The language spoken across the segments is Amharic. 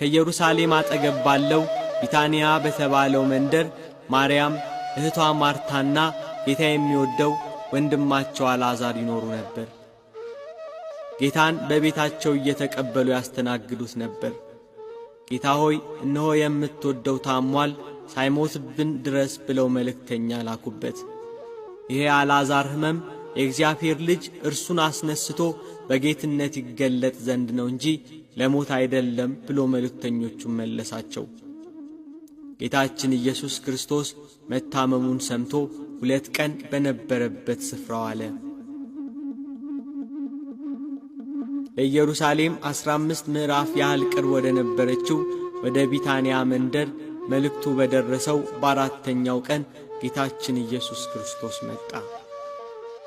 ከኢየሩሳሌም አጠገብ ባለው ቢታንያ በተባለው መንደር ማርያም፣ እህቷ ማርታና ጌታ የሚወደው ወንድማቸው አልዓዛር ይኖሩ ነበር። ጌታን በቤታቸው እየተቀበሉ ያስተናግዱት ነበር። ጌታ ሆይ እነሆ የምትወደው ታሟል፣ ሳይሞትብን ድረስ ብለው መልእክተኛ ላኩበት። ይሄ አልዓዛር ሕመም የእግዚአብሔር ልጅ እርሱን አስነስቶ በጌትነት ይገለጥ ዘንድ ነው እንጂ ለሞት አይደለም ብሎ መልእክተኞቹን መለሳቸው። ጌታችን ኢየሱስ ክርስቶስ መታመሙን ሰምቶ 2 ቀን በነበረበት ስፍራው አለ። ለኢየሩሳሌም 15 ምዕራፍ ያህል ቅርብ ወደ ነበረችው ወደ ቢታንያ መንደር መልእክቱ በደረሰው በ4ኛው ቀን ጌታችን ኢየሱስ ክርስቶስ መጣ።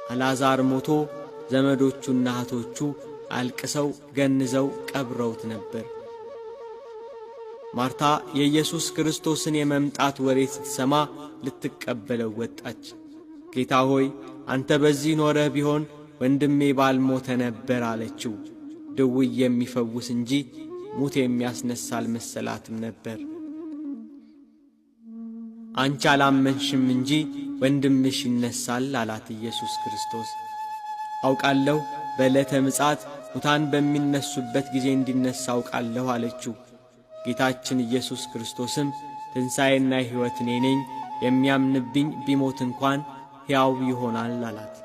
አልዓዛር ሞቶ ዘመዶቹና እህቶቹ አልቅሰው ገንዘው ቀብረውት ነበር። ማርታ የኢየሱስ ክርስቶስን የመምጣት ወሬ ስትሰማ ልትቀበለው ወጣች። ጌታ ሆይ አንተ በዚህ ኖረህ ቢሆን ወንድሜ ባልሞተ ነበር አለችው። ድውይ የሚፈውስ እንጂ ሙት የሚያስነሳ አልመሰላትም ነበር። አንቺ አላመንሽም እንጂ ወንድምሽ ይነሳል አላት ኢየሱስ ክርስቶስ። አውቃለሁ በዕለተ ምጽአት ሙታን በሚነሱበት ጊዜ እንዲነሳ አውቃለሁ አለችው። ጌታችን ኢየሱስ ክርስቶስም ትንሣኤና ሕይወት እኔ ነኝ፣ የሚያምንብኝ ቢሞት እንኳን ሕያው ይሆናል አላት።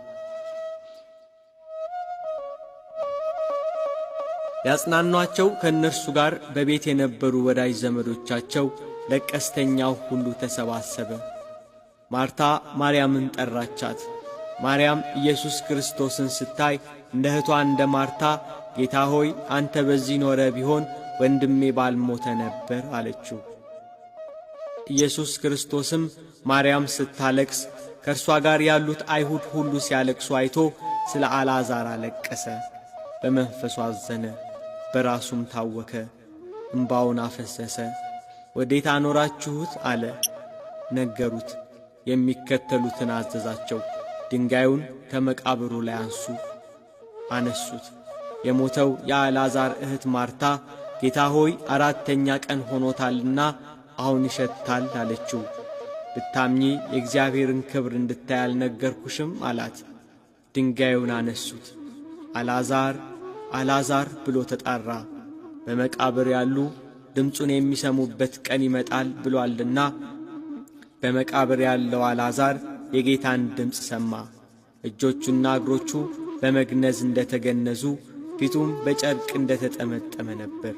ያጽናኗቸው ከእነርሱ ጋር በቤት የነበሩ ወዳጅ ዘመዶቻቸው ለቀስተኛው ሁሉ ተሰባሰበ። ማርታ ማርያምን ጠራቻት። ማርያም ኢየሱስ ክርስቶስን ስታይ እንደ እህቷ እንደ ማርታ ጌታ ሆይ አንተ በዚህ ኖረ ቢሆን ወንድሜ ባልሞተ ነበር አለችው። ኢየሱስ ክርስቶስም ማርያም ስታለቅስ ከእርሷ ጋር ያሉት አይሁድ ሁሉ ሲያለቅሱ አይቶ ስለ አልዓዛር አለቀሰ። በመንፈሱ አዘነ፣ በራሱም ታወከ፣ እምባውን አፈሰሰ። ወዴት አኖራችሁት አለ። ነገሩት። የሚከተሉትን አዘዛቸው። ድንጋዩን ከመቃብሩ ላይ አነሱት። የሞተው የአልዓዛር እህት ማርታ ጌታ ሆይ 4ኛ ቀን ሆኖታልና አሁን ይሸታል አለችው። ብታምኚ የእግዚአብሔርን ክብር እንድታይ አልነገርኩሽም አላት። ድንጋዩን አነሱት። አልዓዛር አልዓዛር ብሎ ተጣራ። በመቃብር ያሉ ድምፁን የሚሰሙበት ቀን ይመጣል ብሎአልና። በመቃብር ያለው አልዓዛር የጌታን ድምፅ ሰማ። እጆቹና እግሮቹ በመግነዝ እንደተገነዙ ፊቱም በጨርቅ እንደተጠመጠመ ነበር።